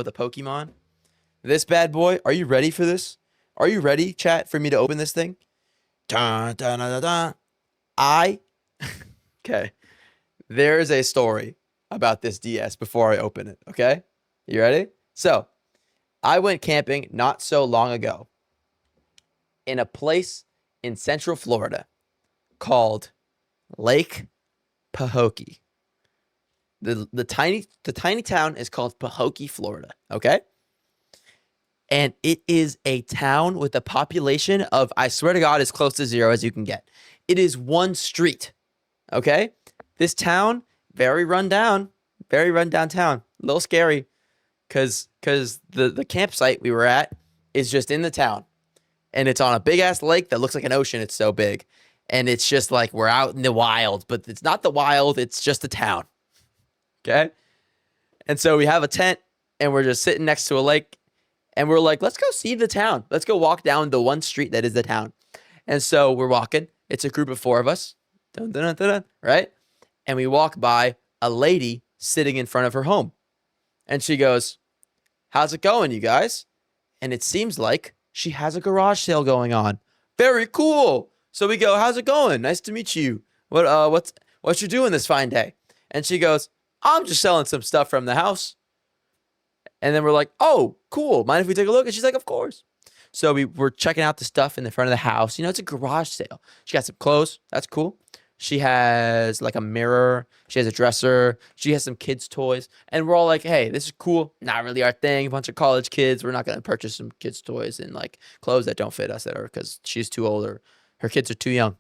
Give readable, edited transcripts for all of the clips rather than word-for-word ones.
with a Pokemon. This bad boy, are you ready for this? Are you ready, chat, for me to open this thing? Dun, dun, dun, dun, dun. I, okay, there's a story about this DS before I open it, okay? You ready? So, I went camping not so long ago in a place in Central Florida called Lake Pahokee. The tiny town is called Pahokee, Florida, okay? And it is a town with a population of, I swear to God, as close to zero as you can get. It is one street, okay? This town, very run down town. A little scary because the campsite we were at is just in the town. And it's on a big-ass lake that looks like an ocean. It's so big. And it's just like we're out in the wild. But it's not the wild. It's just a town, okay? And so we have a tent, and we're just sitting next to a lake. And we're like, let's go see the town. Let's go walk down the one street that is the town. And so we're walking. It's a group of 4 of us. Dun, dun, dun, dun, dun, right? And we walk by a lady sitting in front of her home. And she goes, how's it going, you guys? And it seems like she has a garage sale going on. Very cool. So we go, how's it going? Nice to meet you. What you doing this fine day? And she goes, I'm just selling some stuff from the house. And then we're like, oh, cool. Mind if we take a look? And she's like, of course. So we were checking out the stuff in the front of the house. You know, it's a garage sale. She got some clothes. That's cool. She has like a mirror. She has a dresser. She has some kids' toys. And we're all like, hey, this is cool. Not really our thing. A bunch of college kids. We're not going to purchase some kids' toys and like clothes that don't fit us that are because she's too old or her kids are too young.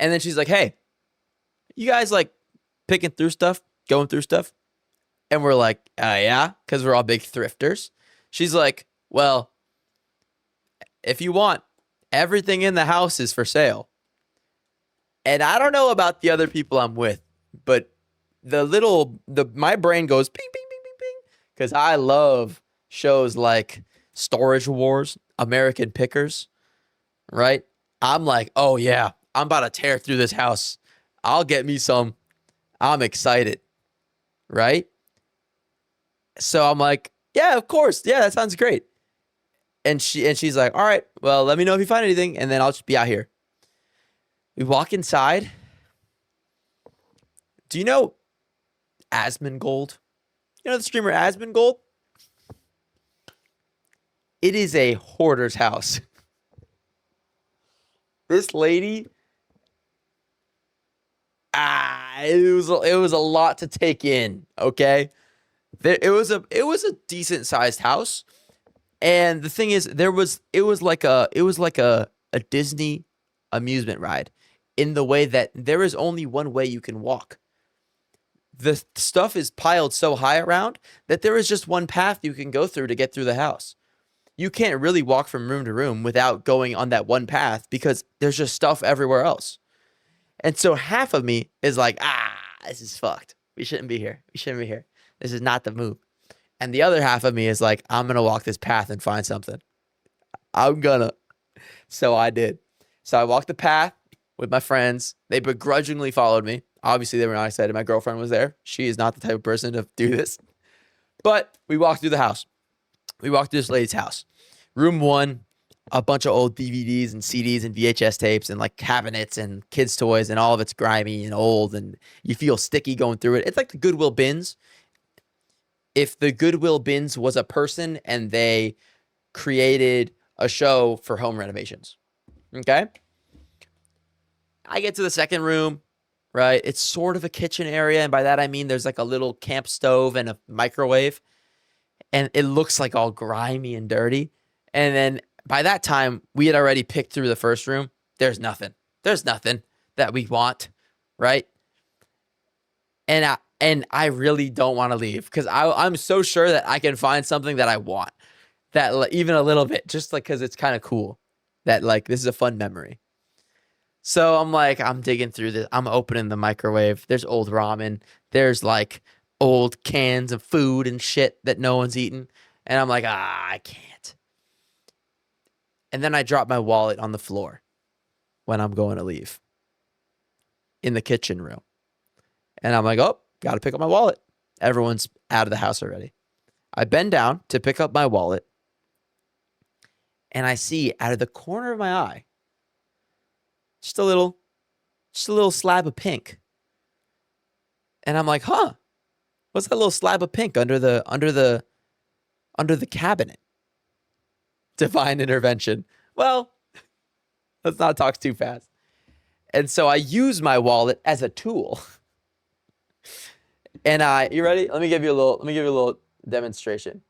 And then she's like, hey, you guys like picking through stuff, going through stuff? And we're like, yeah, because we're all big thrifters. She's like, well, if you want, everything in the house is for sale. And I don't know about the other people I'm with, but my brain goes ping, ping, ping, ping, ping. Because I love shows like Storage Wars, American Pickers, right? I'm like, oh yeah, I'm about to tear through this house. I'll get me some. I'm excited, right? So I'm like, yeah, of course. Yeah, that sounds great. And she's like, all right, well, let me know if you find anything, and then I'll just be out here. We walk inside. Do you know Asmongold? You know the streamer Asmongold? It is a hoarder's house. This lady, it was a lot to take in, okay? It was a decent sized house, and the thing is, it was like a Disney amusement ride, in the way that there is only one way you can walk. The stuff is piled so high around that there is just one path you can go through to get through the house. You can't really walk from room to room without going on that one path because there's just stuff everywhere else. And so half of me is like, this is fucked. We shouldn't be here. This is not the move. And the other half of me is like, I'm going to walk this path and find something. I'm gonna. So I did. So I walked the path with my friends. They begrudgingly followed me. Obviously, they were not excited. My girlfriend was there. She is not the type of person to do this. But we walked through the house. We walked through this lady's house. Room 1, a bunch of old DVDs and CDs and VHS tapes and like cabinets and kids' toys, and all of it's grimy and old, and you feel sticky going through it. It's like the Goodwill bins. If the Goodwill bins was a person and they created a show for home renovations. Okay? I get to the second room, right? It's sort of a kitchen area, and by that I mean there's like a little camp stove and a microwave, and it looks like all grimy and dirty. And then by that time, we had already picked through the first room. There's nothing that we want, right? And I really don't want to leave because I'm so sure that I can find something that I want, that even a little bit, just like because it's kind of cool, that like this is a fun memory. So I'm like, I'm digging through this. I'm opening the microwave. There's old ramen. There's like old cans of food and shit that no one's eaten. And I'm like, I can't. And then I drop my wallet on the floor when I'm going to leave in the kitchen room. And I'm like, oh, got to pick up my wallet. Everyone's out of the house already. I bend down to pick up my wallet, and I see out of the corner of my eye just a little slab of pink. And I'm like, huh, what's that little slab of pink under the cabinet? Divine intervention. Well, let's not talk too fast. And so I use my wallet as a tool. And you ready? Let me give you a little demonstration.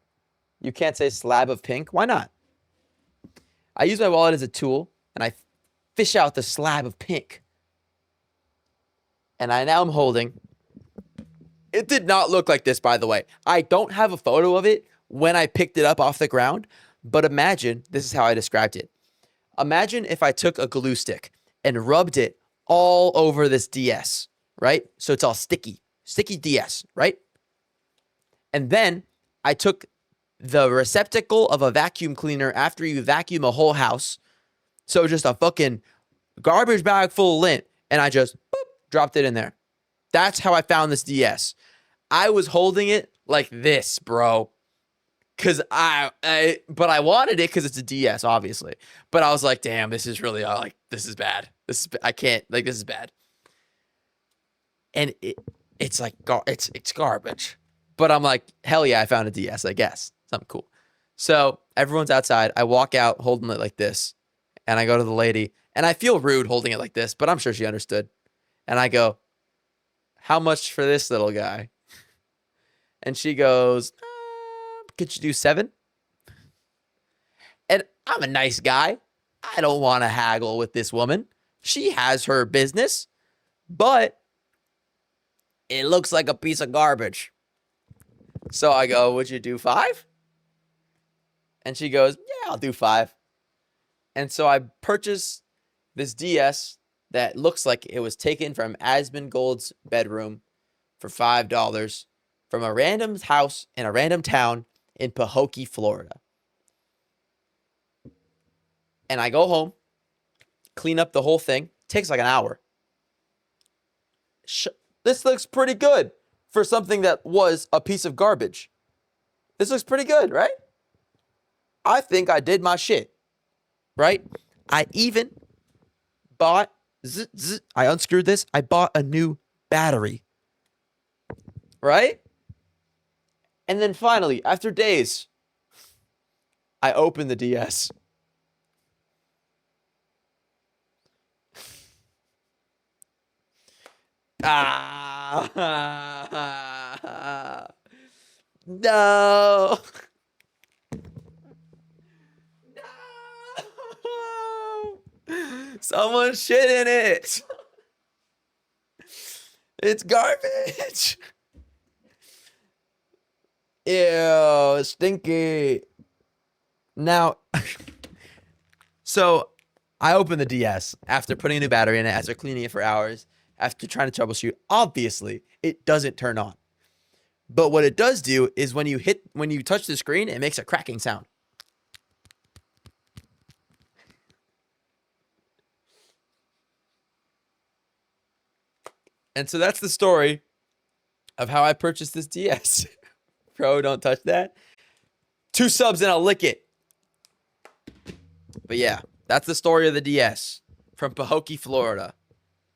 You can't say slab of pink. Why not? I use my wallet as a tool, and I fish out the slab of pink. And I now am holding. It did not look like this, by the way. I don't have a photo of it when I picked it up off the ground, but imagine, this is how I described it. Imagine if I took a glue stick and rubbed it all over this DS, right? So it's all sticky DS, right? And then I took the receptacle of a vacuum cleaner after you vacuum a whole house. So just a fucking garbage bag full of lint. And I just dropped it in there. That's how I found this DS. I was holding it like this, bro. But I wanted it because it's a DS, obviously. But I was like, damn, this is really this is bad. This is bad. And it's like it's garbage. But I'm like, hell yeah, I found a DS, I guess. Something cool. So everyone's outside. I walk out holding it like this. And I go to the lady. And I feel rude holding it like this, but I'm sure she understood. And I go, how much for this little guy? And she goes, could you do 7? And I'm a nice guy. I don't want to haggle with this woman. She has her business, but it looks like a piece of garbage. So I go, would you do 5? And she goes, yeah, I'll do 5. And so I purchased this DS that looks like it was taken from Asmongold's bedroom for $5 from a random house in a random town in Pahokee, Florida. And I go home, clean up the whole thing. Takes like an hour. This looks pretty good for something that was a piece of garbage. This looks pretty good, right? I think I did my shit, right? I even bought, I unscrewed this. I bought a new battery, right? And then finally, after days, I opened the DS. No. Someone shit in it. It's garbage. Ew, stinky. Now, so I opened the DS after putting a new battery in it, after cleaning it for hours, after trying to troubleshoot. Obviously, it doesn't turn on. But what it does do is when you touch the screen, it makes a cracking sound. And so that's the story of how I purchased this DS. Bro, don't touch that. 2 subs and I'll lick it. But yeah, that's the story of the DS from Pahokee, Florida.